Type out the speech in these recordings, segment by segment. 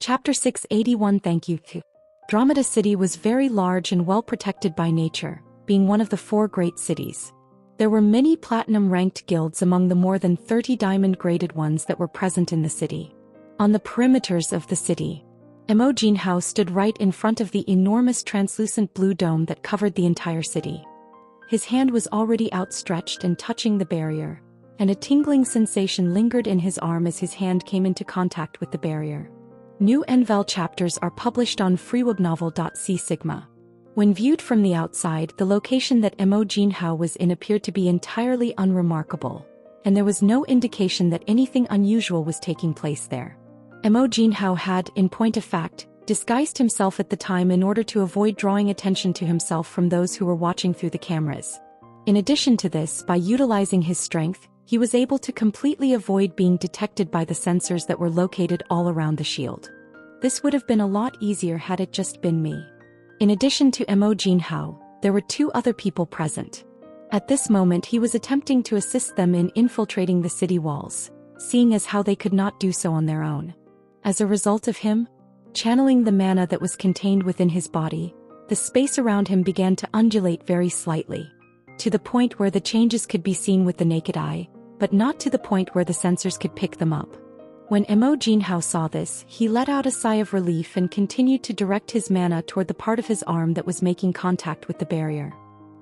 Chapter 681. Thank you. Andromeda City was very large and well protected by nature, being one of the 4 great cities. There were many platinum-ranked guilds among the more than 30 diamond-graded ones that were present in the city. On the perimeters of the city, Mo Jinhao stood right in front of the enormous translucent blue dome that covered the entire city. His hand was already outstretched and touching the barrier, and a tingling sensation lingered in his arm as his hand came into contact with the barrier. New NVL chapters are published on freewebnovel.c Sigma. When viewed from the outside, the location that Mo Jinhao was in appeared to be entirely unremarkable, and there was no indication that anything unusual was taking place there. Mo Jinhao had, in point of fact, disguised himself at the time in order to avoid drawing attention to himself from those who were watching through the cameras. In addition to this, by utilizing his strength, he was able to completely avoid being detected by the sensors that were located all around the shield. This would have been a lot easier had it just been me. In addition to Mo Jinhao, there were 2 other people present. At this moment he was attempting to assist them in infiltrating the city walls, seeing as how they could not do so on their own. As a result of him channeling the mana that was contained within his body, the space around him began to undulate very slightly, to the point where the changes could be seen with the naked eye, but not to the point where the sensors could pick them up. When Mo Jinhao saw this, he let out a sigh of relief and continued to direct his mana toward the part of his arm that was making contact with the barrier.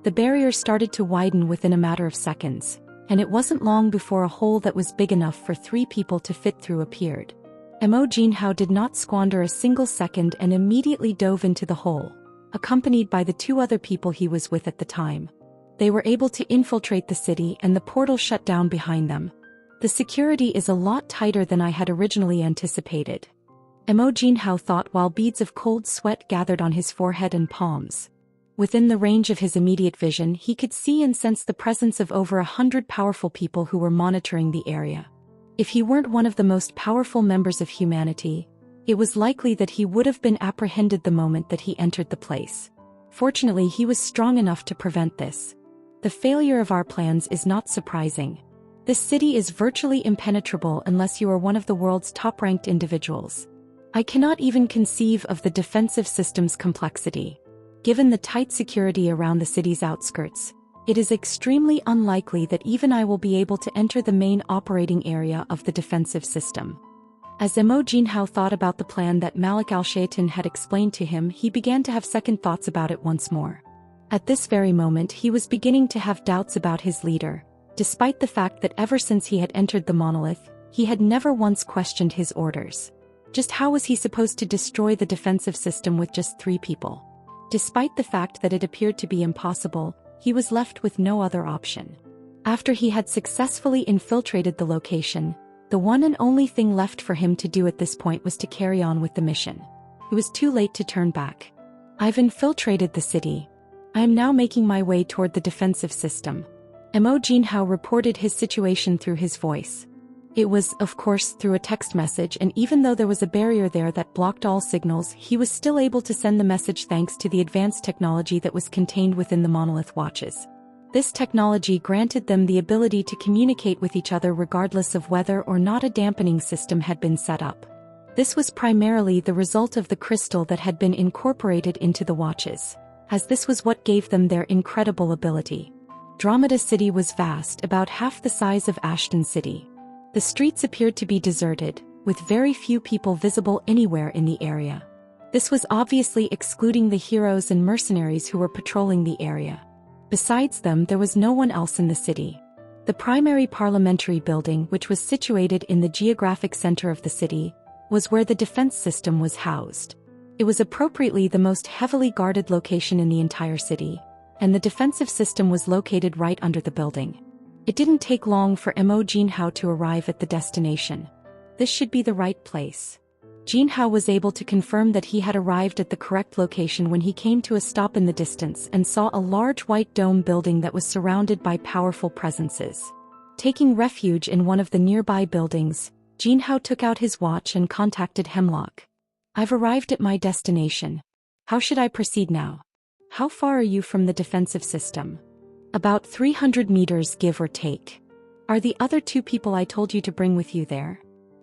The barrier started to widen within a matter of seconds, and it wasn't long before a hole that was big enough for 3 people to fit through appeared. Mo Jinhao did not squander a single second and immediately dove into the hole, accompanied by the 2 other people he was with at the time. They were able to infiltrate the city and the portal shut down behind them. The security is a lot tighter than I had originally anticipated, Mo Jinhao thought while beads of cold sweat gathered on his forehead and palms. Within the range of his immediate vision, he could see and sense the presence of over 100 powerful people who were monitoring the area. If he weren't one of the most powerful members of humanity, it was likely that he would have been apprehended the moment that he entered the place. Fortunately, he was strong enough to prevent this. The failure of our plans is not surprising. This city is virtually impenetrable unless you are one of the world's top-ranked individuals. I cannot even conceive of the defensive system's complexity. Given the tight security around the city's outskirts, it is extremely unlikely that even I will be able to enter the main operating area of the defensive system. As Mo Jinhao thought about the plan that Malik al-Shaitan had explained to him, he began to have second thoughts about it once more. At this very moment he was beginning to have doubts about his leader, despite the fact that ever since he had entered the monolith, he had never once questioned his orders. Just how was he supposed to destroy the defensive system with just 3 people? Despite the fact that it appeared to be impossible, he was left with no other option. After he had successfully infiltrated the location, the one and only thing left for him to do at this point was to carry on with the mission. It was too late to turn back. I've infiltrated the city. I am now making my way toward the defensive system. Mo Jinhao reported his situation through his voice. It was, of course, through a text message, and even though there was a barrier there that blocked all signals, he was still able to send the message thanks to the advanced technology that was contained within the monolith watches. This technology granted them the ability to communicate with each other regardless of whether or not a dampening system had been set up. This was primarily the result of the crystal that had been incorporated into the watches, as this was what gave them their incredible ability. Andromeda City was vast, about half the size of Ashton City. The streets appeared to be deserted, with very few people visible anywhere in the area. This was obviously excluding the heroes and mercenaries who were patrolling the area. Besides them, there was no one else in the city. The primary parliamentary building, which was situated in the geographic center of the city, was where the defense system was housed. It was appropriately the most heavily guarded location in the entire city, and the defensive system was located right under the building. It didn't take long for Mo Jinhao to arrive at the destination. This should be the right place. Jinhao was able to confirm that he had arrived at the correct location when he came to a stop in the distance and saw a large white dome building that was surrounded by powerful presences. Taking refuge in one of the nearby buildings, Jinhao took out his watch and contacted Hemlock. I've arrived at my destination. How should I proceed now? How far are you from the defensive system? About 300 meters, give or take. Are the other 2 people I told you to bring with you there?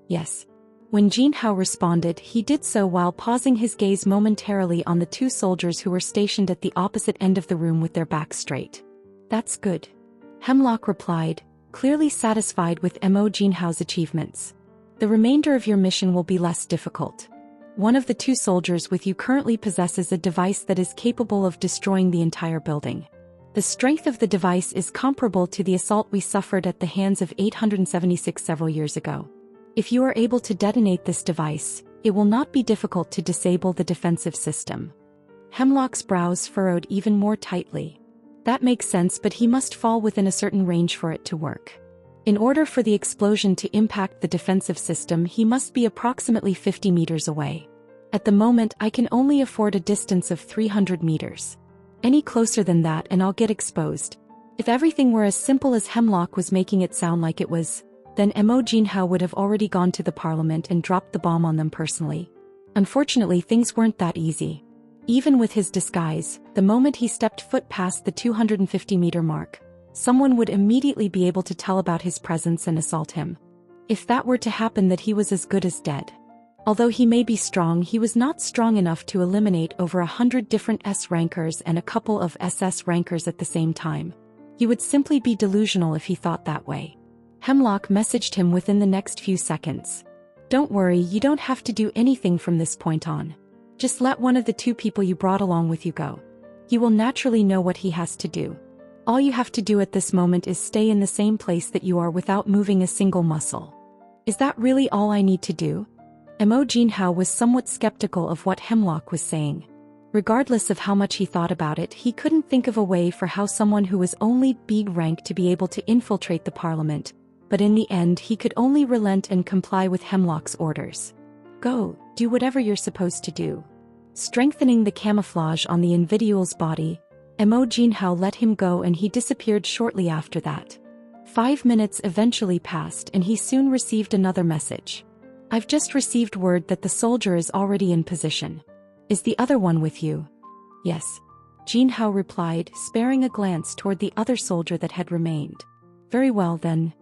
Yes. When Jin Hao responded, he did so while pausing his gaze momentarily on the two soldiers who were stationed at the opposite end of the room with their backs straight. "That's good," Hemlock replied, clearly satisfied with Mo Jin Hao's achievements. "The remainder of your mission will be less difficult. One of the two soldiers with you currently possesses a device that is capable of destroying the entire building. The strength of the device is comparable to the assault we suffered at the hands of 876 several years ago. If you are able to detonate this device, it will not be difficult to disable the defensive system." Hemlock's brows furrowed even more tightly. That makes sense, but he must fall within a certain range for it to work. In order for the explosion to impact the defensive system, he must be approximately 50 meters away. At the moment, I can only afford a distance of 300 meters. Any closer than that and I'll get exposed. If everything were as simple as Hemlock was making it sound like it was, then Mo Jin Hao would have already gone to the parliament and dropped the bomb on them personally. Unfortunately, things weren't that easy. Even with his disguise, the moment he stepped foot past the 250-meter mark, someone would immediately be able to tell about his presence and assault him. If that were to happen, that he was as good as dead. Although he may be strong, he was not strong enough to eliminate over 100 different S rankers and a couple of SS rankers at the same time. He would simply be delusional if he thought that way. Hemlock messaged him within the next few seconds. "Don't worry, you don't have to do anything from this point on. Just let one of the two people you brought along with you go. He will naturally know what he has to do. All you have to do at this moment is stay in the same place that you are without moving a single muscle." "Is that really all I need to do?" Mo Jin Hao was somewhat skeptical of what Hemlock was saying. Regardless of how much he thought about it, he couldn't think of a way for how someone who was only B rank to be able to infiltrate the parliament, but in the end he could only relent and comply with Hemlock's orders. "Go, do whatever you're supposed to do." Strengthening the camouflage on the individual's body, Mo Jin Hao let him go and he disappeared shortly after that. 5 minutes eventually passed and he soon received another message. "I've just received word that the soldier is already in position. Is the other one with you?" "Yes," Jin Hao replied, sparing a glance toward the other soldier that had remained. "Very well then."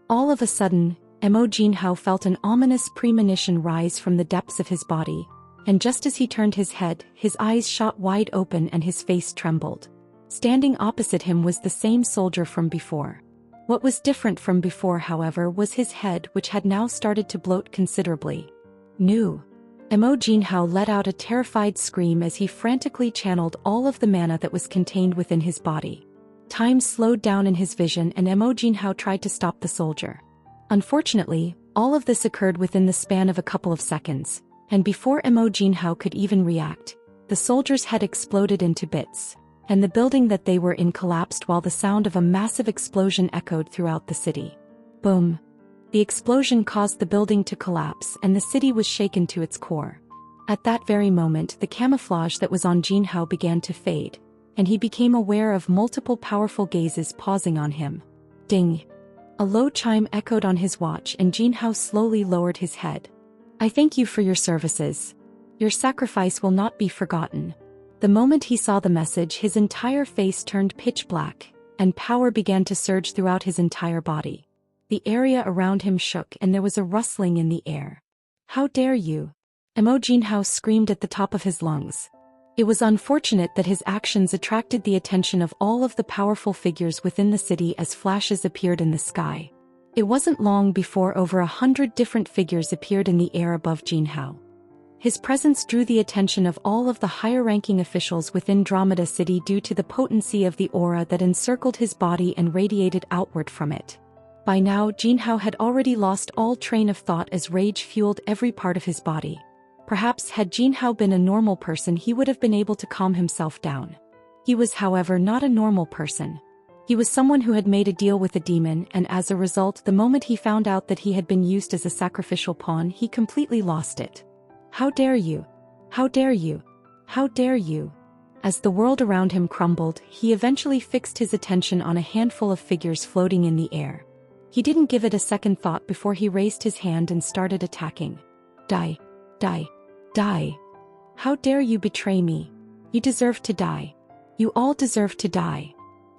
All of a sudden, Mo Jin Hao felt an ominous premonition rise from the depths of his body, and just as he turned his head, his eyes shot wide open and his face trembled. Standing opposite him was the same soldier from before. What was different from before, however, was his head, which had now started to bloat considerably. "No!" Mo Jin Hao let out a terrified scream as he frantically channeled all of the mana that was contained within his body. Time slowed down in his vision and Mo Jin Hao tried to stop the soldier. Unfortunately, all of this occurred within the span of a couple of seconds, and before Mo Jin Hao could even react, the soldier's head exploded into bits, and the building that they were in collapsed while the sound of a massive explosion echoed throughout the city. Boom! The explosion caused the building to collapse and the city was shaken to its core. At that very moment, the camouflage that was on Jin Hao began to fade, and he became aware of multiple powerful gazes pausing on him. Ding! A low chime echoed on his watch and Jin Hao slowly lowered his head. "I thank you for your services. Your sacrifice will not be forgotten." The moment he saw the message, his entire face turned pitch black, and power began to surge throughout his entire body. The area around him shook and there was a rustling in the air. "How dare you!" Mo Jin Hao screamed at the top of his lungs. It was unfortunate that his actions attracted the attention of all of the powerful figures within the city as flashes appeared in the sky. It wasn't long before over 100 different figures appeared in the air above Jin Hao. His presence drew the attention of all of the higher-ranking officials within Andromeda City due to the potency of the aura that encircled his body and radiated outward from it. By now, Jin Hao had already lost all train of thought as rage fueled every part of his body. Perhaps had Jin Hao been a normal person, he would have been able to calm himself down. He was, however, not a normal person. He was someone who had made a deal with a demon, and as a result, the moment he found out that he had been used as a sacrificial pawn, he completely lost it. "How dare you! How dare you! How dare you!" As the world around him crumbled, he eventually fixed his attention on a handful of figures floating in the air. He didn't give it a second thought before he raised his hand and started attacking. "Die! Die! Die! How dare you betray me! You deserve to die! You all deserve to die!"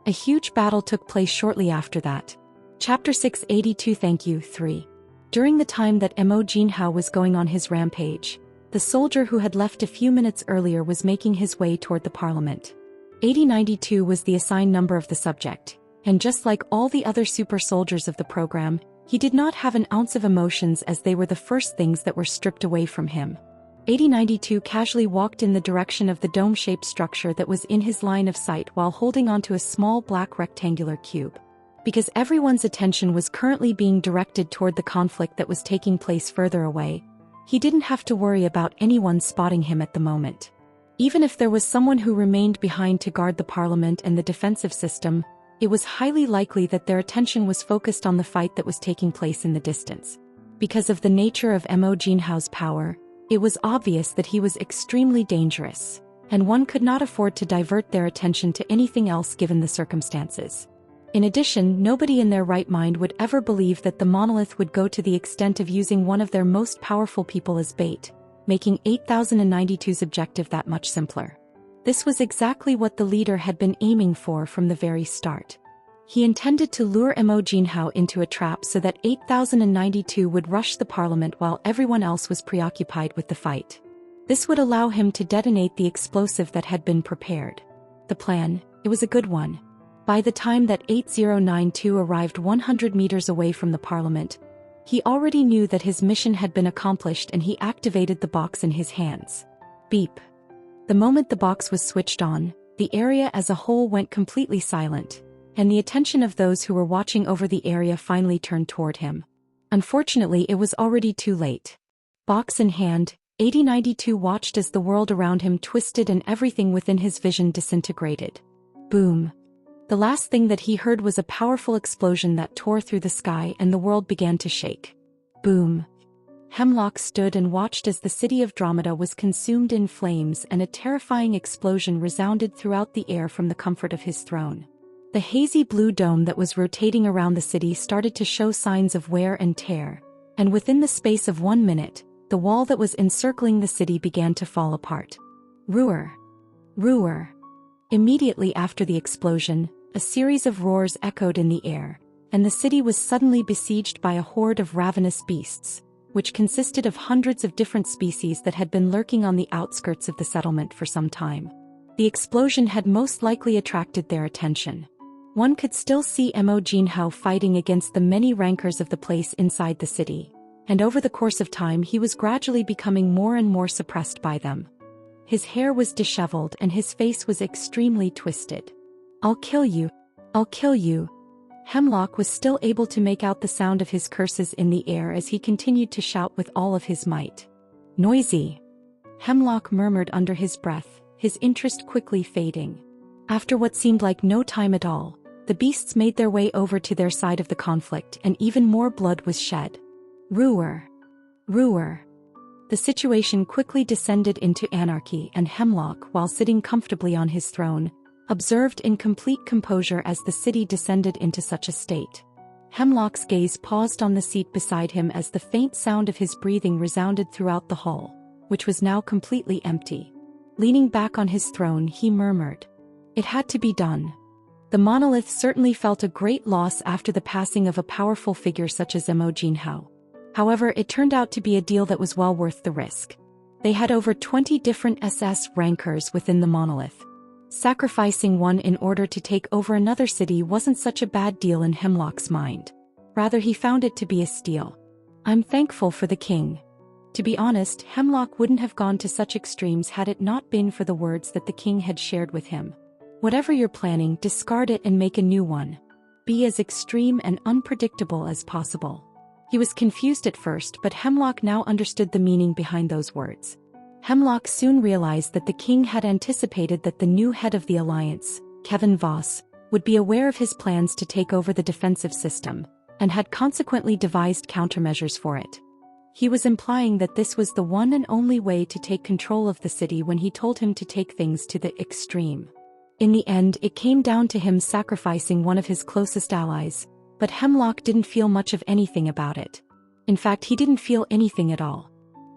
A huge battle took place shortly after that. Chapter 682. Thank you. 3. During the time that Mo Jinhao was going on his rampage, the soldier who had left a few minutes earlier was making his way toward the parliament. 8092 was the assigned number of the subject, and just like all the other super soldiers of the program, he did not have an ounce of emotions as they were the first things that were stripped away from him. 8092 casually walked in the direction of the dome-shaped structure that was in his line of sight while holding onto a small black rectangular cube. Because everyone's attention was currently being directed toward the conflict that was taking place further away, he didn't have to worry about anyone spotting him at the moment. Even if there was someone who remained behind to guard the parliament and the defensive system, it was highly likely that their attention was focused on the fight that was taking place in the distance. Because of the nature of Mo Jinhao's power, it was obvious that he was extremely dangerous, and one could not afford to divert their attention to anything else given the circumstances. In addition, nobody in their right mind would ever believe that the monolith would go to the extent of using one of their most powerful people as bait, making 8092's objective that much simpler. This was exactly what the leader had been aiming for from the very start. He intended to lure Mo Jinhao into a trap so that 8092 would rush the parliament while everyone else was preoccupied with the fight. This would allow him to detonate the explosive that had been prepared. The plan, it was a good one. By the time that 8092 arrived 100 meters away from the parliament, he already knew that his mission had been accomplished and he activated the box in his hands. Beep. The moment the box was switched on, the area as a whole went completely silent, and the attention of those who were watching over the area finally turned toward him. Unfortunately, it was already too late. Box in hand, 8092 watched as the world around him twisted and everything within his vision disintegrated. Boom. The last thing that he heard was a powerful explosion that tore through the sky and the world began to shake. Boom. Hemlock stood and watched as the city of Andromeda was consumed in flames and a terrifying explosion resounded throughout the air from the comfort of his throne. The hazy blue dome that was rotating around the city started to show signs of wear and tear, and within the space of 1 minute, the wall that was encircling the city began to fall apart. Roar! Roar! Immediately after the explosion, a series of roars echoed in the air, and the city was suddenly besieged by a horde of ravenous beasts, which consisted of hundreds of different species that had been lurking on the outskirts of the settlement for some time. The explosion had most likely attracted their attention. One could still see Mo Jinhao fighting against the many rankers of the place inside the city, and over the course of time he was gradually becoming more and more suppressed by them. His hair was disheveled and his face was extremely twisted. "I'll kill you. I'll kill you." Hemlock was still able to make out the sound of his curses in the air as he continued to shout with all of his might. "Noisy!" Hemlock murmured under his breath, his interest quickly fading. After what seemed like no time at all, the beasts made their way over to their side of the conflict and even more blood was shed. Roar! Roar! The situation quickly descended into anarchy and Hemlock, while sitting comfortably on his throne, observed in complete composure as the city descended into such a state. Hemlock's gaze paused on the seat beside him as the faint sound of his breathing resounded throughout the hall, which was now completely empty. Leaning back on his throne, he murmured, "It had to be done." The monolith certainly felt a great loss after the passing of a powerful figure such as Mo Jinhao. However, it turned out to be a deal that was well worth the risk. They had over 20 different SS rankers within the monolith. Sacrificing one in order to take over another city wasn't such a bad deal in Hemlock's mind. Rather, he found it to be a steal. "I'm thankful for the king." To be honest, Hemlock wouldn't have gone to such extremes had it not been for the words that the king had shared with him. "Whatever you're planning, discard it and make a new one. Be as extreme and unpredictable as possible." He was confused at first, but Hemlock now understood the meaning behind those words. Hemlock soon realized that the king had anticipated that the new head of the alliance, Kevin Voss, would be aware of his plans to take over the defensive system, and had consequently devised countermeasures for it. He was implying that this was the one and only way to take control of the city when he told him to take things to the extreme. In the end, it came down to him sacrificing one of his closest allies, but Hemlock didn't feel much of anything about it. In fact, he didn't feel anything at all.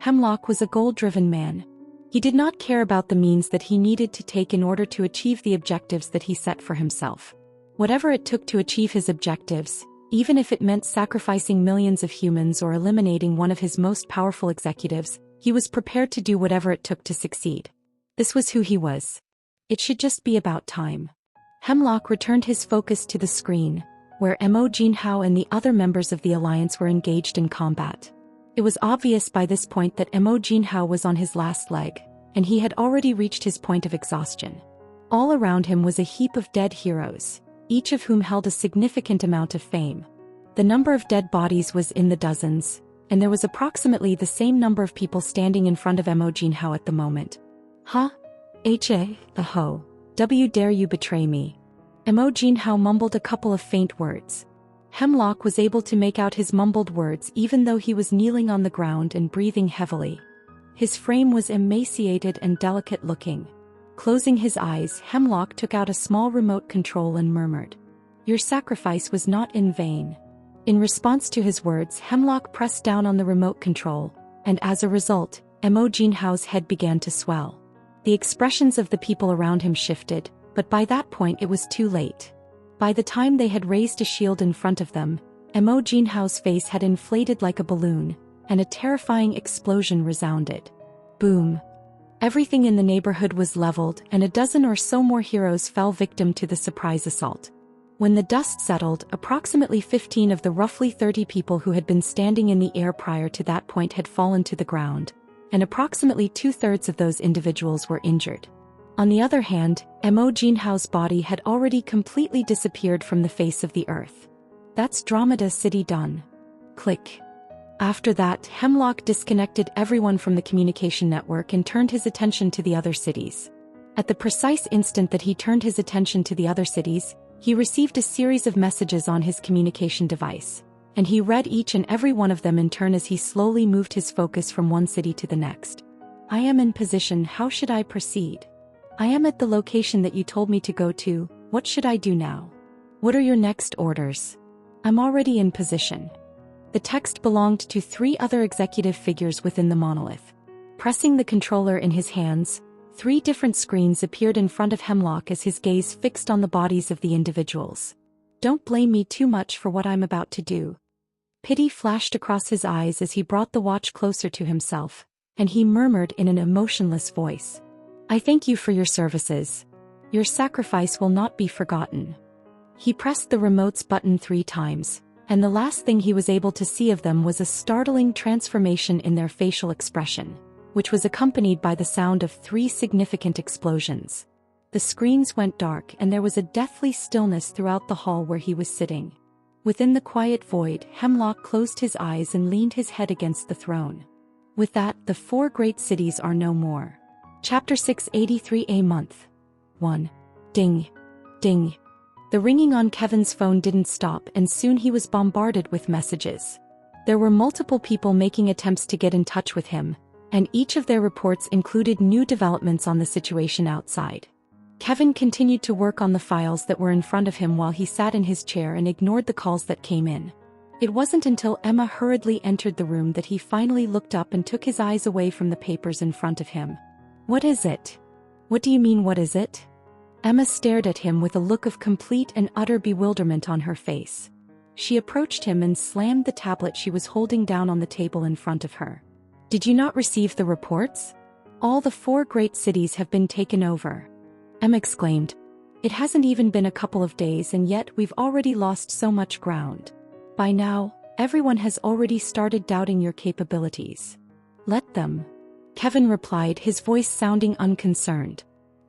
Hemlock was a goal-driven man. He did not care about the means that he needed to take in order to achieve the objectives that he set for himself. Whatever it took to achieve his objectives, Even if it meant sacrificing millions of humans or eliminating one of his most powerful executives, he was prepared to do whatever it took to succeed. This was who he was. It should just be about time. Hemlock returned his focus to the screen, where Mo Jinhao and the other members of the Alliance were engaged in combat. It was obvious by this point that Mo Jinhao was on his last leg, and he had already reached his point of exhaustion. All around him was a heap of dead heroes, each of whom held a significant amount of fame. The number of dead bodies was in the dozens, and there was approximately the same number of people standing in front of Mo Jinhao at the moment. Huh? Aho. Dare you betray me? Mo Jinhao mumbled a couple of faint words. Hemlock was able to make out his mumbled words even though he was kneeling on the ground and breathing heavily. His frame was emaciated and delicate-looking. Closing his eyes, Hemlock took out a small remote control and murmured, "Your sacrifice was not in vain." In response to his words, Hemlock pressed down on the remote control, and as a result, Mo Jinhao's head began to swell. The expressions of the people around him shifted, but by that point it was too late. By the time they had raised a shield in front of them, Mo Jinhao's face had inflated like a balloon, and a terrifying explosion resounded. Boom. Everything in the neighborhood was leveled, and a dozen or so more heroes fell victim to the surprise assault. When the dust settled, approximately 15 of the roughly 30 people who had been standing in the air prior to that point had fallen to the ground, and approximately 2/3 of those individuals were injured. On the other hand, Mo Jinhao's body had already completely disappeared from the face of the earth. That's Reincarnated City done. Click. After that, Hemlock disconnected everyone from the communication network and turned his attention to the other cities. At the precise instant that he turned his attention to the other cities, he received a series of messages on his communication device, and he read each and every one of them in turn as he slowly moved his focus from one city to the next. "I am in position. How should I proceed? I am at the location that you told me to go to. What should I do now? What are your next orders? I'm already in position." The text belonged to 3 other executive figures within the monolith. Pressing the controller in his hands, 3 different screens appeared in front of Hemlock as his gaze fixed on the bodies of the individuals. "Don't blame me too much for what I'm about to do." Pity flashed across his eyes as he brought the watch closer to himself, and he murmured in an emotionless voice, "I thank you for your services. Your sacrifice will not be forgotten." He pressed the remote's button 3 times, and the last thing he was able to see of them was a startling transformation in their facial expression, which was accompanied by the sound of 3 significant explosions. The screens went dark and there was a deathly stillness throughout the hall where he was sitting. Within the quiet void, Hemlock closed his eyes and leaned his head against the throne. With that, the 4 great cities are no more. Chapter 683, a month. 1. Ding. Ding. The ringing on Kevin's phone didn't stop, and soon he was bombarded with messages. There were multiple people making attempts to get in touch with him, and each of their reports included new developments on the situation outside. Kevin continued to work on the files that were in front of him while he sat in his chair and ignored the calls that came in. It wasn't until Emma hurriedly entered the room that he finally looked up and took his eyes away from the papers in front of him. "What is it? What do you mean, what is it?" Emma stared at him with a look of complete and utter bewilderment on her face. She approached him and slammed the tablet she was holding down on the table in front of her. "Did you not receive the reports? All the 4 great cities have been taken over." Emma exclaimed. "It hasn't even been a couple of days and yet we've already lost so much ground. By now, everyone has already started doubting your capabilities." "Let them," Kevin replied, his voice sounding unconcerned.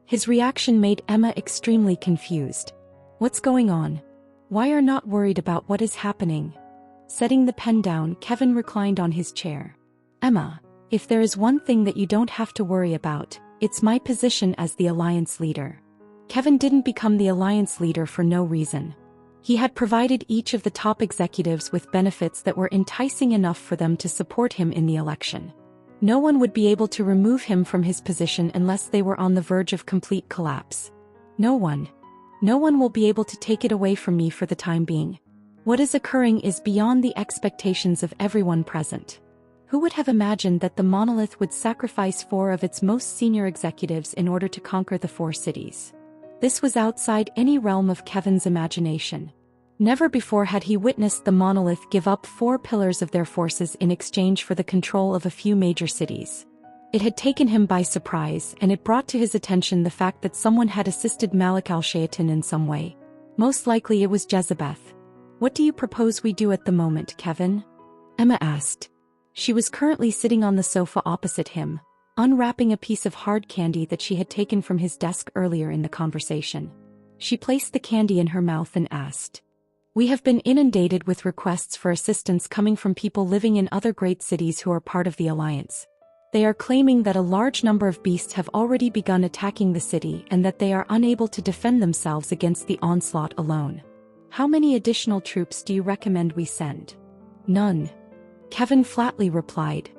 His reaction made Emma extremely confused. "What's going on? Why are you not worried about what is happening?" Setting the pen down, Kevin reclined on his chair. "Emma, if there is one thing that you don't have to worry about, it's my position as the Alliance leader." Kevin didn't become the Alliance leader for no reason. He had provided each of the top executives with benefits that were enticing enough for them to support him in the election. No one would be able to remove him from his position unless they were on the verge of complete collapse. No one will be able to take it away from me for the time being. What is occurring is beyond the expectations of everyone present. Who would have imagined that the monolith would sacrifice 4 of its most senior executives in order to conquer the 4 cities? This was outside any realm of Kevin's imagination. Never before had he witnessed the monolith give up 4 pillars of their forces in exchange for the control of a few major cities. It had taken him by surprise, and it brought to his attention the fact that someone had assisted Malik al-Shaytan in some way. Most likely it was Jezebeth. "What do you propose we do at the moment, Kevin?" Emma asked. She was currently sitting on the sofa opposite him, unwrapping a piece of hard candy that she had taken from his desk earlier in the conversation. She placed the candy in her mouth and asked, "We have been inundated with requests for assistance coming from people living in other great cities who are part of the Alliance. They are claiming that a large number of beasts have already begun attacking the city and that they are unable to defend themselves against the onslaught alone. How many additional troops do you recommend we send?" "None," Kevin flatly replied.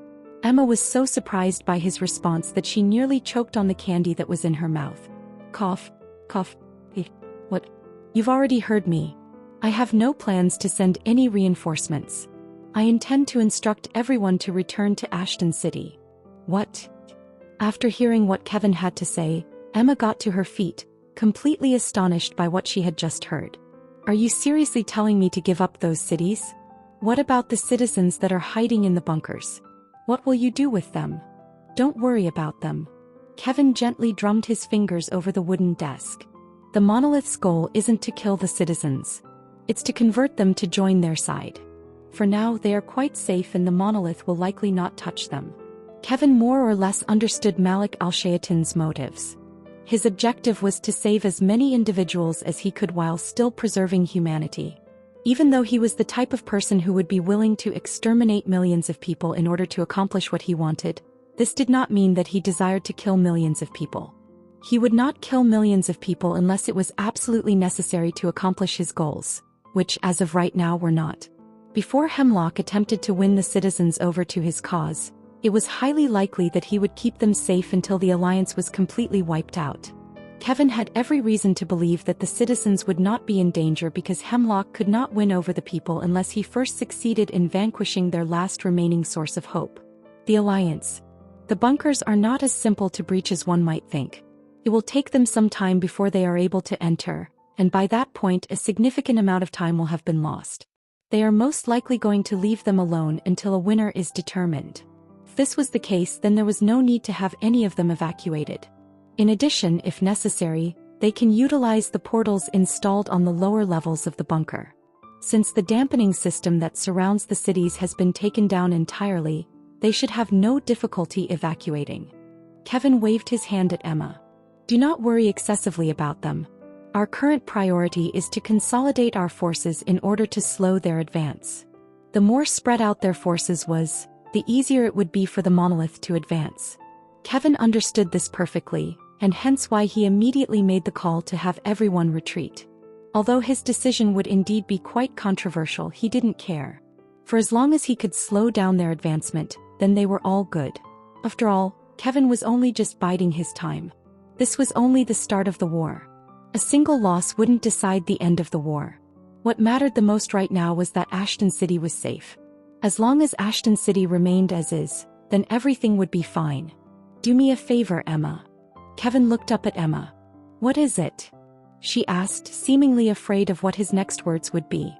Emma was so surprised by his response that she nearly choked on the candy that was in her mouth. Cough, cough, what? "You've already heard me. I have no plans to send any reinforcements. I intend to instruct everyone to return to Ashton City." "What?" After hearing what Kevin had to say, Emma got to her feet, completely astonished by what she had just heard. "Are you seriously telling me to give up those cities? What about the citizens that are hiding in the bunkers? What will you do with them?" "Don't worry about them." Kevin gently drummed his fingers over the wooden desk. "The monolith's goal isn't to kill the citizens. It's to convert them to join their side. For now they are quite safe and the monolith will likely not touch them." Kevin more or less understood Malik al-Shaytan's motives. His objective was to save as many individuals as he could while still preserving humanity. Even though he was the type of person who would be willing to exterminate millions of people in order to accomplish what he wanted, this did not mean that he desired to kill millions of people. He would not kill millions of people unless it was absolutely necessary to accomplish his goals, which as of right now were not. Before Hemlock attempted to win the citizens over to his cause, it was highly likely that he would keep them safe until the Alliance was completely wiped out. Kevin had every reason to believe that the citizens would not be in danger because Hemlock could not win over the people unless he first succeeded in vanquishing their last remaining source of hope: the Alliance. The bunkers are not as simple to breach as one might think. It will take them some time before they are able to enter, and by that point a significant amount of time will have been lost. They are most likely going to leave them alone until a winner is determined. If this was the case, then there was no need to have any of them evacuated. In addition, if necessary, they can utilize the portals installed on the lower levels of the bunker. Since the dampening system that surrounds the cities has been taken down entirely, they should have no difficulty evacuating. Kevin waved his hand at Emma. "Do not worry excessively about them. Our current priority is to consolidate our forces in order to slow their advance. The more spread out their forces was, the easier it would be for the monolith to advance." Kevin understood this perfectly, and hence why he immediately made the call to have everyone retreat. Although his decision would indeed be quite controversial, he didn't care. For as long as he could slow down their advancement, then they were all good. After all, Kevin was only just biding his time. This was only the start of the war. A single loss wouldn't decide the end of the war. What mattered the most right now was that Ashton City was safe. As long as Ashton City remained as is, then everything would be fine. "Do me a favor, Emma." Kevin looked up at Emma. "What is it?" she asked, seemingly afraid of what his next words would be.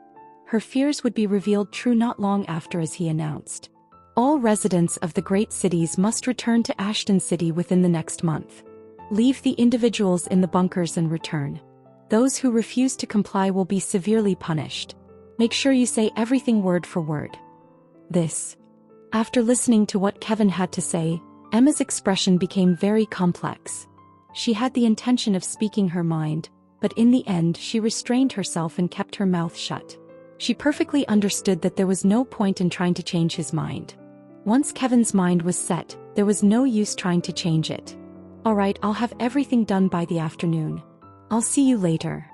Her fears would be revealed true not long after, as he announced. "All residents of the great cities must return to Ashton City within the next month. Leave the individuals in the bunkers and return. Those who refuse to comply will be severely punished. Make sure you say everything word for word." This. After listening to what Kevin had to say, Emma's expression became very complex. She had the intention of speaking her mind, but in the end she restrained herself and kept her mouth shut. She perfectly understood that there was no point in trying to change his mind. Once Kevin's mind was set, there was no use trying to change it. "All right, I'll have everything done by the afternoon. I'll see you later."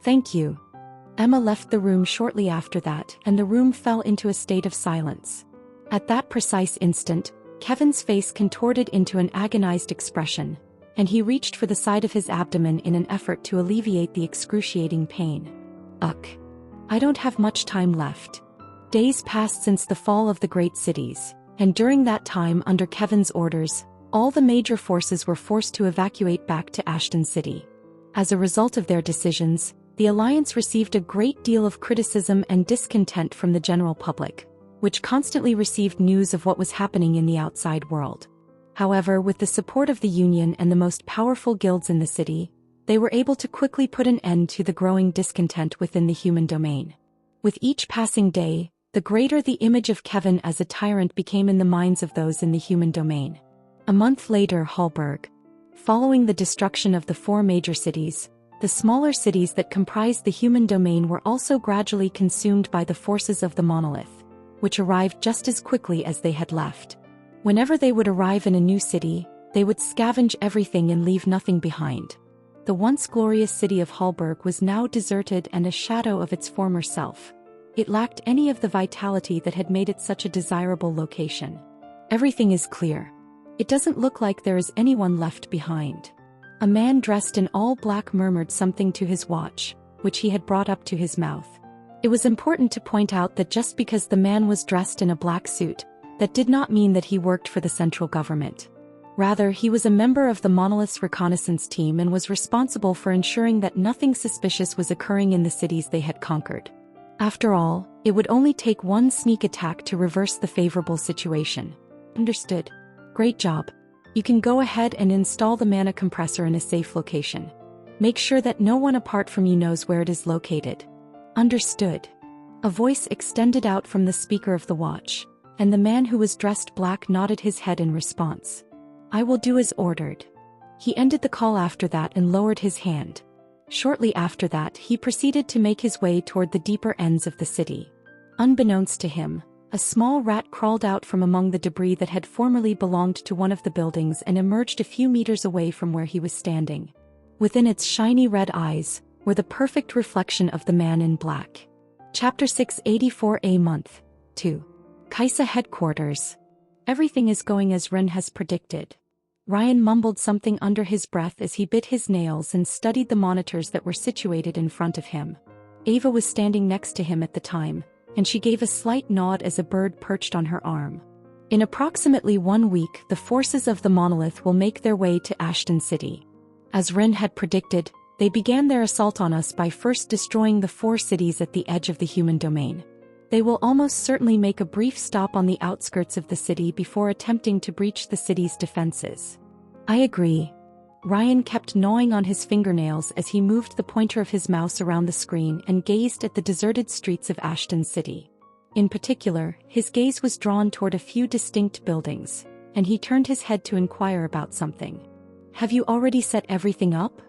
"Thank you." Emma left the room shortly after that, and the room fell into a state of silence. At that precise instant, Kevin's face contorted into an agonized expression, and he reached for the side of his abdomen in an effort to alleviate the excruciating pain. Ugh. I don't have much time left. Days passed since the fall of the great cities, and during that time, under Kevin's orders, all the major forces were forced to evacuate back to Ashton City. As a result of their decisions, The alliance received a great deal of criticism and discontent from the general public, which constantly received news of what was happening in the outside world. However, with the support of the Union and the most powerful guilds in the city, they were able to quickly put an end to the growing discontent within the human domain. With each passing day, the greater the image of Kevin as a tyrant became in the minds of those in the human domain. A month later, Hallberg. Following the destruction of the 4 major cities, the smaller cities that comprised the human domain were also gradually consumed by the forces of the monolith, which arrived just as quickly as they had left. Whenever they would arrive in a new city, they would scavenge everything and leave nothing behind. The once glorious city of Hallberg was now deserted and a shadow of its former self. It lacked any of the vitality that had made it such a desirable location. Everything is clear. It doesn't look like there is anyone left behind. A man dressed in all black murmured something to his watch, which he had brought up to his mouth. It was important to point out that just because the man was dressed in a black suit, that did not mean that he worked for the central government. Rather, he was a member of the Monolith's reconnaissance team and was responsible for ensuring that nothing suspicious was occurring in the cities they had conquered. After all, it would only take one sneak attack to reverse the favorable situation. Understood. Great job. You can go ahead and install the mana compressor in a safe location. Make sure that no one apart from you knows where it is located. Understood. A voice extended out from the speaker of the watch, and the man who was dressed black nodded his head in response. I will do as ordered. He ended the call after that and lowered his hand. Shortly after that, he proceeded to make his way toward the deeper ends of the city. Unbeknownst to him, a small rat crawled out from among the debris that had formerly belonged to one of the buildings and emerged a few meters away from where he was standing. Within its shiny red eyes were the perfect reflection of the man in black. Chapter 684A Month 2. Kaisa Headquarters. Everything is going as Ren has predicted. Ryan mumbled something under his breath as he bit his nails and studied the monitors that were situated in front of him. Ava was standing next to him at the time, and she gave a slight nod as a bird perched on her arm. In approximately 1 week, the forces of the monolith will make their way to Ashton City. As Ren had predicted, they began their assault on us by first destroying the 4 cities at the edge of the human domain. They will almost certainly make a brief stop on the outskirts of the city before attempting to breach the city's defenses. I agree. Ryan kept gnawing on his fingernails as he moved the pointer of his mouse around the screen and gazed at the deserted streets of Ashton City. In particular, his gaze was drawn toward a few distinct buildings, and he turned his head to inquire about something. Have you already set everything up?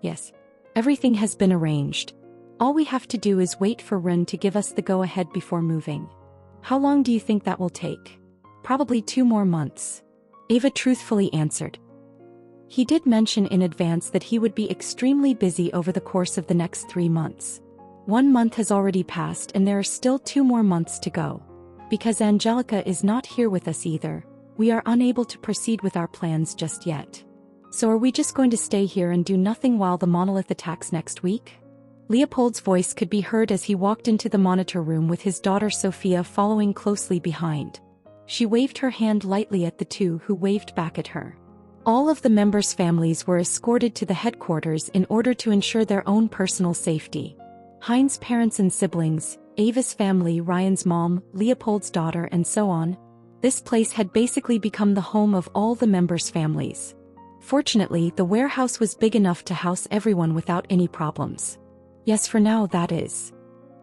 Yes. Everything has been arranged. All we have to do is wait for Ren to give us the go-ahead before moving. How long do you think that will take? Probably 2 more months. Ava truthfully answered. He did mention in advance that he would be extremely busy over the course of the next 3 months. 1 month has already passed and there are still 2 more months to go. Because Angelica is not here with us either, we are unable to proceed with our plans just yet. So are we just going to stay here and do nothing while the monolith attacks next week? Leopold's voice could be heard as he walked into the monitor room with his daughter Sophia following closely behind. She waved her hand lightly at the 2 who waved back at her. All of the members' families were escorted to the headquarters in order to ensure their own personal safety. Heinz's parents and siblings, Ava's family, Ryan's mom, Leopold's daughter, and so on. This place had basically become the home of all the members' families. Fortunately, the warehouse was big enough to house everyone without any problems. Yes, for now, that is.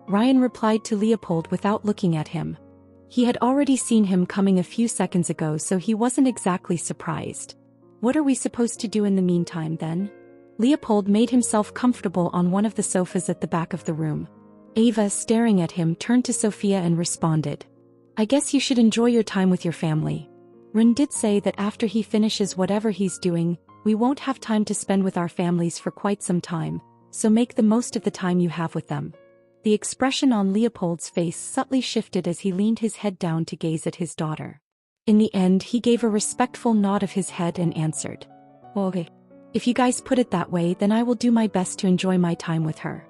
Ryan replied to Leopold without looking at him. He had already seen him coming a few seconds ago, so he wasn't exactly surprised. What are we supposed to do in the meantime, then? Leopold made himself comfortable on one of the sofas at the back of the room. Ava, staring at him, turned to Sophia and responded. I guess you should enjoy your time with your family. Ren did say that after he finishes whatever he's doing, we won't have time to spend with our families for quite some time, so make the most of the time you have with them. The expression on Leopold's face subtly shifted as he leaned his head down to gaze at his daughter. In the end, he gave a respectful nod of his head and answered. Okay. If you guys put it that way, then I will do my best to enjoy my time with her.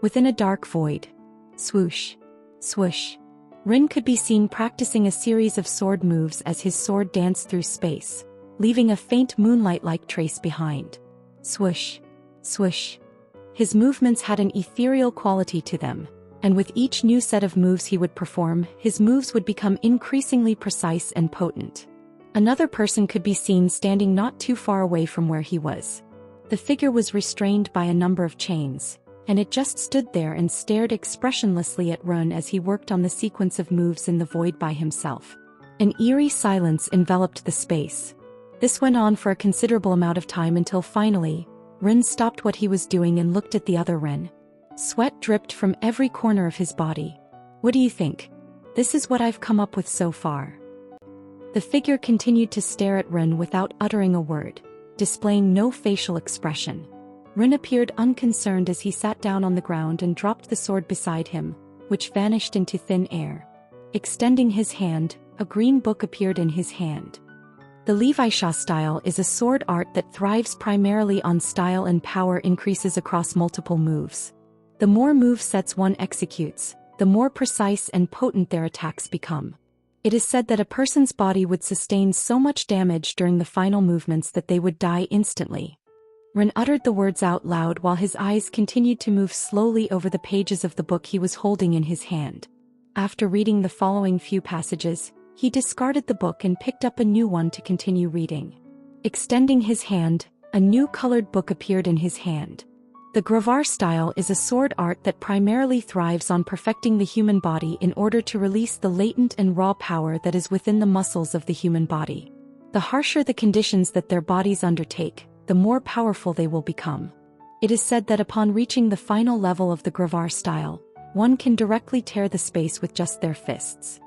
Within a dark void. Swoosh. Swoosh. Ren could be seen practicing a series of sword moves as his sword danced through space, leaving a faint moonlight-like trace behind. Swoosh. Swoosh. His movements had an ethereal quality to them, and with each new set of moves he would perform, his moves would become increasingly precise and potent. Another person could be seen standing not too far away from where he was. The figure was restrained by a number of chains, and it just stood there and stared expressionlessly at Run as he worked on the sequence of moves in the void by himself. An eerie silence enveloped the space. This went on for a considerable amount of time until finally, Ren stopped what he was doing and looked at the other Ren. Sweat dripped from every corner of his body. "What do you think? This is what I've come up with so far." The figure continued to stare at Ren without uttering a word, displaying no facial expression. Ren appeared unconcerned as he sat down on the ground and dropped the sword beside him, which vanished into thin air. Extending his hand, a green book appeared in his hand. The Levisha style is a sword art that thrives primarily on style and power increases across multiple moves. The more move sets one executes, the more precise and potent their attacks become. It is said that a person's body would sustain so much damage during the final movements that they would die instantly. Ren uttered the words out loud while his eyes continued to move slowly over the pages of the book he was holding in his hand. After reading the following few passages, he discarded the book and picked up a new one to continue reading. Extending his hand, a new colored book appeared in his hand. The Gravar style is a sword art that primarily thrives on perfecting the human body in order to release the latent and raw power that is within the muscles of the human body. The harsher the conditions that their bodies undertake, the more powerful they will become. It is said that upon reaching the final level of the Gravar style, one can directly tear the space with just their fists.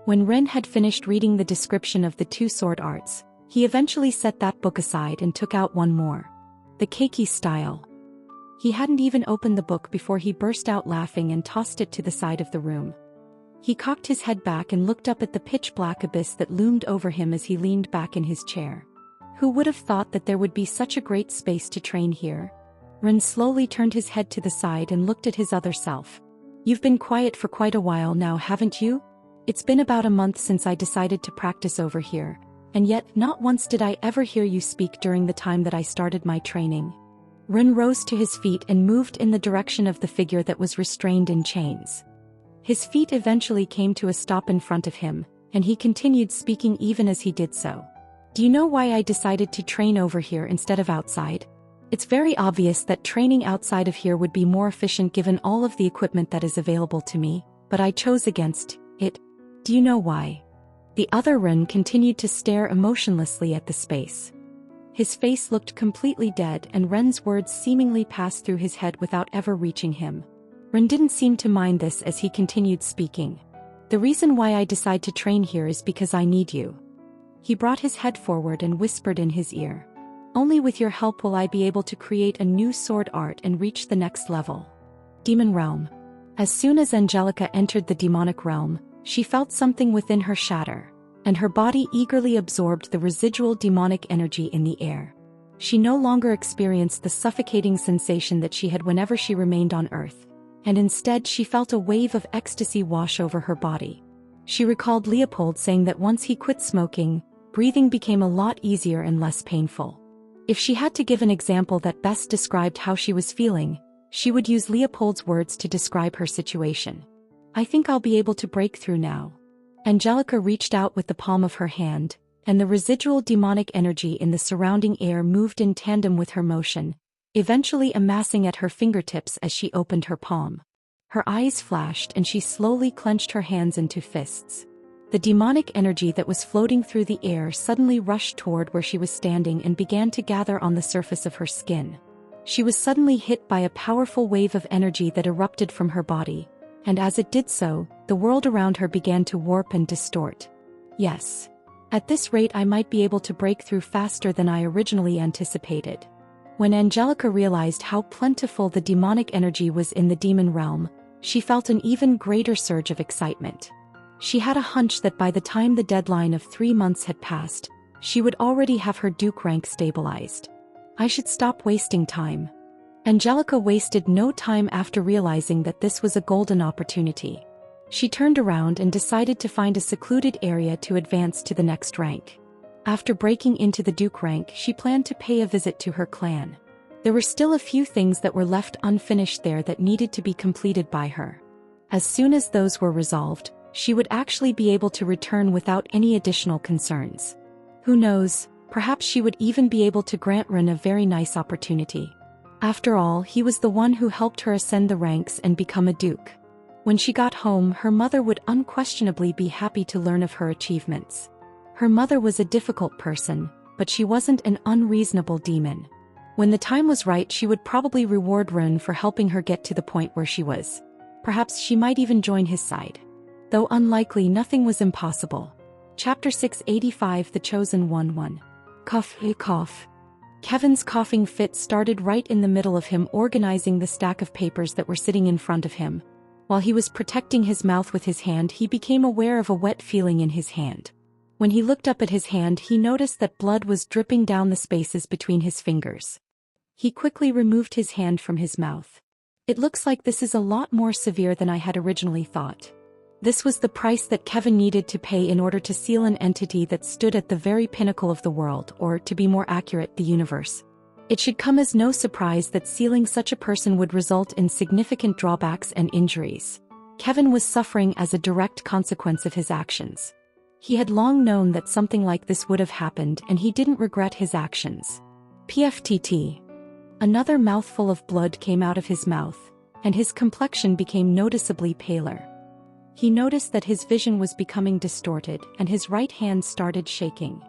When Ren had finished reading the description of the two sword arts, he eventually set that book aside and took out one more. The Keiki style. He hadn't even opened the book before he burst out laughing and tossed it to the side of the room. He cocked his head back and looked up at the pitch-black abyss that loomed over him as he leaned back in his chair. Who would have thought that there would be such a great space to train here? Ren slowly turned his head to the side and looked at his other self. "You've been quiet for quite a while now, haven't you? It's been about a month since I decided to practice over here, and yet not once did I ever hear you speak during the time that I started my training." Ren rose to his feet and moved in the direction of the figure that was restrained in chains. His feet eventually came to a stop in front of him, and he continued speaking even as he did so. "Do you know why I decided to train over here instead of outside? It's very obvious that training outside of here would be more efficient given all of the equipment that is available to me, but I chose against it. Do you know why?" The other Ren continued to stare emotionlessly at the space. His face looked completely dead and Ren's words seemingly passed through his head without ever reaching him. Ren didn't seem to mind this as he continued speaking. "The reason why I decide to train here is because I need you." He brought his head forward and whispered in his ear. "Only with your help will I be able to create a new sword art and reach the next level." Demon Realm. As soon as Angelica entered the demonic realm, she felt something within her shatter, and her body eagerly absorbed the residual demonic energy in the air. She no longer experienced the suffocating sensation that she had whenever she remained on Earth, and instead she felt a wave of ecstasy wash over her body. She recalled Leopold saying that once he quit smoking, breathing became a lot easier and less painful. If she had to give an example that best described how she was feeling, she would use Leopold's words to describe her situation. "I think I'll be able to break through now." Angelica reached out with the palm of her hand, and the residual demonic energy in the surrounding air moved in tandem with her motion, eventually amassing at her fingertips as she opened her palm. Her eyes flashed and she slowly clenched her hands into fists. The demonic energy that was floating through the air suddenly rushed toward where she was standing and began to gather on the surface of her skin. She was suddenly hit by a powerful wave of energy that erupted from her body, and as it did so, the world around her began to warp and distort. Yes. At this rate I might be able to break through faster than I originally anticipated. When Angelica realized how plentiful the demonic energy was in the demon realm, she felt an even greater surge of excitement. She had a hunch that by the time the deadline of 3 months had passed, she would already have her Duke rank stabilized. I should stop wasting time. Angelica wasted no time after realizing that this was a golden opportunity. She turned around and decided to find a secluded area to advance to the next rank. After breaking into the Duke rank, she planned to pay a visit to her clan. There were still a few things that were left unfinished there that needed to be completed by her. As soon as those were resolved, she would actually be able to return without any additional concerns. Who knows, perhaps she would even be able to grant Ren a very nice opportunity. After all, he was the one who helped her ascend the ranks and become a duke. When she got home, her mother would unquestionably be happy to learn of her achievements. Her mother was a difficult person, but she wasn't an unreasonable demon. When the time was right, she would probably reward Ren for helping her get to the point where she was. Perhaps she might even join his side. Though unlikely, nothing was impossible. Chapter 685 The Chosen One. Cough. Kevin's coughing fit started right in the middle of him organizing the stack of papers that were sitting in front of him. While he was protecting his mouth with his hand, he became aware of a wet feeling in his hand. When he looked up at his hand, he noticed that blood was dripping down the spaces between his fingers. He quickly removed his hand from his mouth. It looks like this is a lot more severe than I had originally thought. This was the price that Kevin needed to pay in order to seal an entity that stood at the very pinnacle of the world, or, to be more accurate, the universe. It should come as no surprise that sealing such a person would result in significant drawbacks and injuries. Kevin was suffering as a direct consequence of his actions. He had long known that something like this would have happened, and he didn't regret his actions. PFTT. Another mouthful of blood came out of his mouth, and his complexion became noticeably paler. He noticed that his vision was becoming distorted, and his right hand started shaking.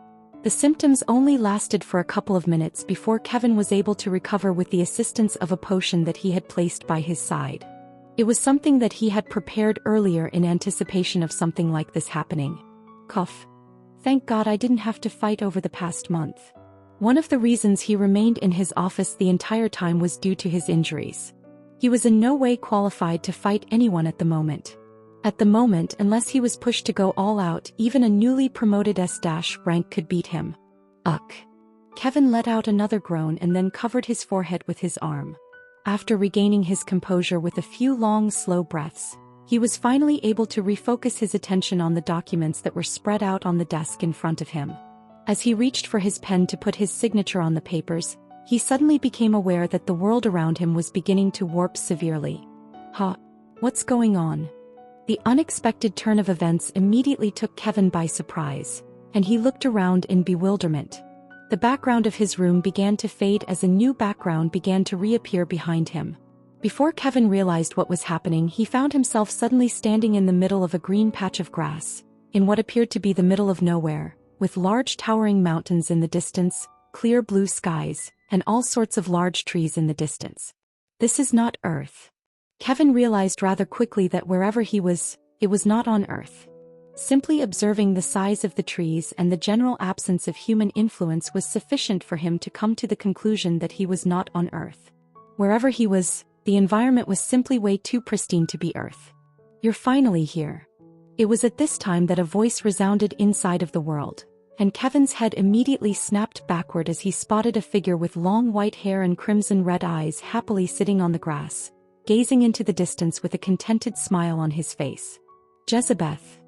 The symptoms only lasted for a couple of minutes before Kevin was able to recover with the assistance of a potion that he had placed by his side. It was something that he had prepared earlier in anticipation of something like this happening. Cough. Thank God I didn't have to fight over the past month. One of the reasons he remained in his office the entire time was due to his injuries. He was in no way qualified to fight anyone at the moment. At the moment, unless he was pushed to go all out, even a newly promoted S-rank could beat him. Ugh. Kevin let out another groan and then covered his forehead with his arm. After regaining his composure with a few long, slow breaths, he was finally able to refocus his attention on the documents that were spread out on the desk in front of him. As he reached for his pen to put his signature on the papers, he suddenly became aware that the world around him was beginning to warp severely. What's going on? The unexpected turn of events immediately took Kevin by surprise, and he looked around in bewilderment. The background of his room began to fade as a new background began to reappear behind him. Before Kevin realized what was happening, he found himself suddenly standing in the middle of a green patch of grass, in what appeared to be the middle of nowhere, with large towering mountains in the distance, clear blue skies, and all sorts of large trees in the distance. This is not Earth. Kevin realized rather quickly that wherever he was, it was not on Earth. Simply observing the size of the trees and the general absence of human influence was sufficient for him to come to the conclusion that he was not on Earth. Wherever he was, the environment was simply way too pristine to be Earth. You're finally here. It was at this time that a voice resounded inside of the world, and Kevin's head immediately snapped backward as he spotted a figure with long white hair and crimson-red eyes happily sitting on the grass, gazing into the distance with a contented smile on his face. Jezebeth.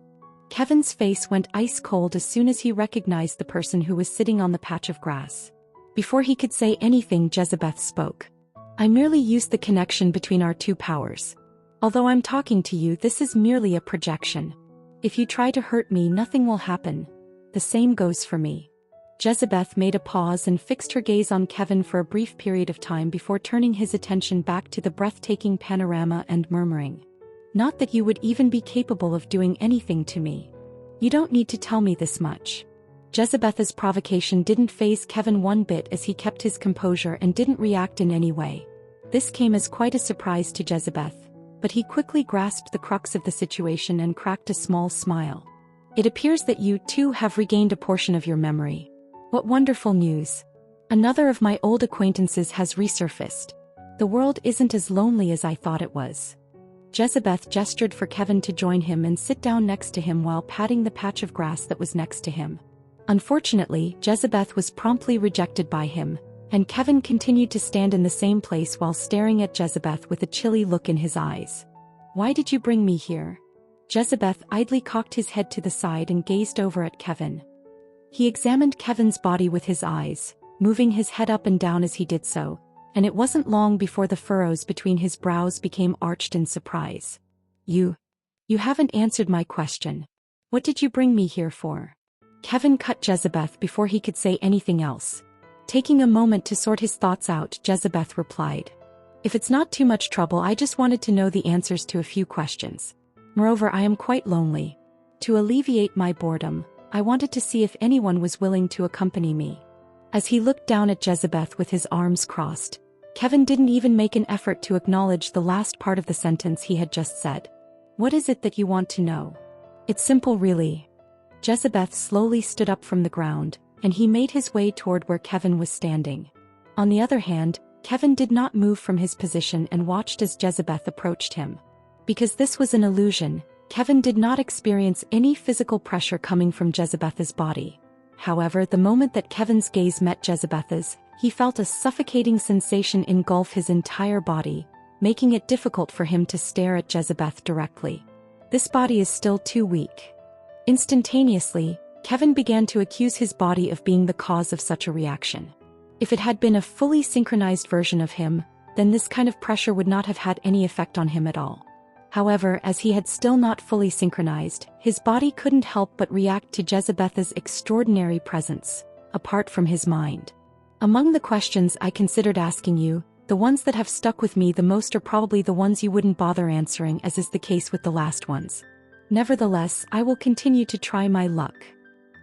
Kevin's face went ice-cold as soon as he recognized the person who was sitting on the patch of grass. Before he could say anything, Jezebeth spoke. I merely used the connection between our two powers. Although I'm talking to you, this is merely a projection. If you try to hurt me, nothing will happen. The same goes for me. Jezebeth made a pause and fixed her gaze on Kevin for a brief period of time before turning his attention back to the breathtaking panorama and murmuring. Not that you would even be capable of doing anything to me. You don't need to tell me this much. Jezebeth's provocation didn't faze Kevin one bit as he kept his composure and didn't react in any way. This came as quite a surprise to Jezebeth, but he quickly grasped the crux of the situation and cracked a small smile. It appears that you, too, have regained a portion of your memory. What wonderful news. Another of my old acquaintances has resurfaced. The world isn't as lonely as I thought it was. Jezebeth gestured for Kevin to join him and sit down next to him while patting the patch of grass that was next to him. Unfortunately, Jezebeth was promptly rejected by him, and Kevin continued to stand in the same place while staring at Jezebeth with a chilly look in his eyes. Why did you bring me here? Jezebeth idly cocked his head to the side and gazed over at Kevin. He examined Kevin's body with his eyes, moving his head up and down as he did so, and it wasn't long before the furrows between his brows became arched in surprise. You haven't answered my question. What did you bring me here for? Kevin cut Jezebeth before he could say anything else. Taking a moment to sort his thoughts out, Jezebeth replied. If it's not too much trouble, I just wanted to know the answers to a few questions. Moreover, I am quite lonely. To alleviate my boredom, I wanted to see if anyone was willing to accompany me. As he looked down at Jezebeth with his arms crossed, Kevin didn't even make an effort to acknowledge the last part of the sentence he had just said. What is it that you want to know? It's simple, really. Jezebeth slowly stood up from the ground, and he made his way toward where Kevin was standing. On the other hand, Kevin did not move from his position and watched as Jezebeth approached him. Because this was an illusion, Kevin did not experience any physical pressure coming from Jezebeth's body. However, the moment that Kevin's gaze met Jezebeth's, he felt a suffocating sensation engulf his entire body, making it difficult for him to stare at Jezebeth directly. This body is still too weak. Instantaneously, Kevin began to accuse his body of being the cause of such a reaction. If it had been a fully synchronized version of him, then this kind of pressure would not have had any effect on him at all. However, as he had still not fully synchronized, his body couldn't help but react to Jezebeth's extraordinary presence, apart from his mind. Among the questions I considered asking you, the ones that have stuck with me the most are probably the ones you wouldn't bother answering, as is the case with the last ones. Nevertheless, I will continue to try my luck.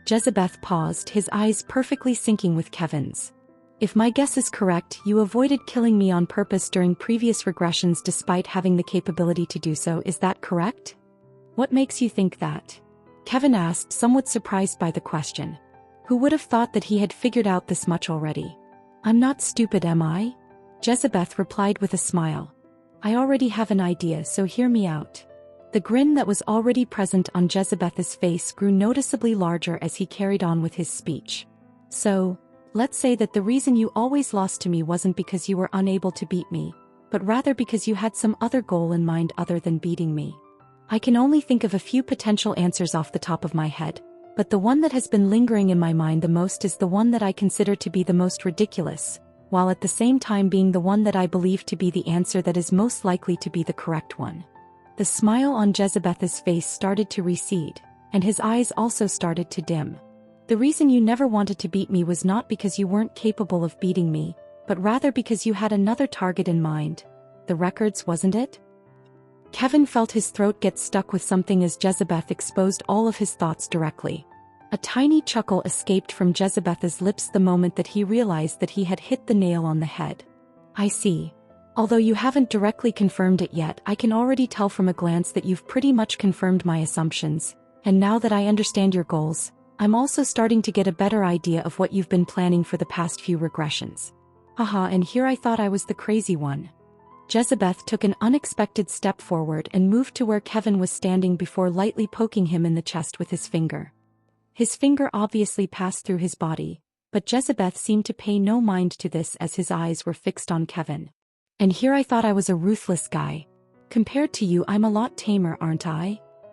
Jezebeth paused, his eyes perfectly syncing with Kevin's. If my guess is correct, you avoided killing me on purpose during previous regressions despite having the capability to do so, is that correct? What makes you think that? Kevin asked, somewhat surprised by the question. Who would have thought that he had figured out this much already? I'm not stupid, am I? Jezebeth replied with a smile. I already have an idea, so hear me out. The grin that was already present on Jezebeth's face grew noticeably larger as he carried on with his speech. So, let's say that the reason you always lost to me wasn't because you were unable to beat me, but rather because you had some other goal in mind other than beating me. I can only think of a few potential answers off the top of my head, but the one that has been lingering in my mind the most is the one that I consider to be the most ridiculous, while at the same time being the one that I believe to be the answer that is most likely to be the correct one. The smile on Jezebeth's face started to recede, and his eyes also started to dim. The reason you never wanted to beat me was not because you weren't capable of beating me, but rather because you had another target in mind. The records, wasn't it? Kevin felt his throat get stuck with something as Jezebeth exposed all of his thoughts directly. A tiny chuckle escaped from Jezebeth's lips the moment that he realized that he had hit the nail on the head. I see. Although you haven't directly confirmed it yet, I can already tell from a glance that you've pretty much confirmed my assumptions, and now that I understand your goals, I'm also starting to get a better idea of what you've been planning for the past few regressions. Haha, and here I thought I was the crazy one. Jezebeth took an unexpected step forward and moved to where Kevin was standing before lightly poking him in the chest with his finger. His finger obviously passed through his body, but Jezebeth seemed to pay no mind to this as his eyes were fixed on Kevin. And here I thought I was a ruthless guy. Compared to you, I'm a lot tamer, aren't I?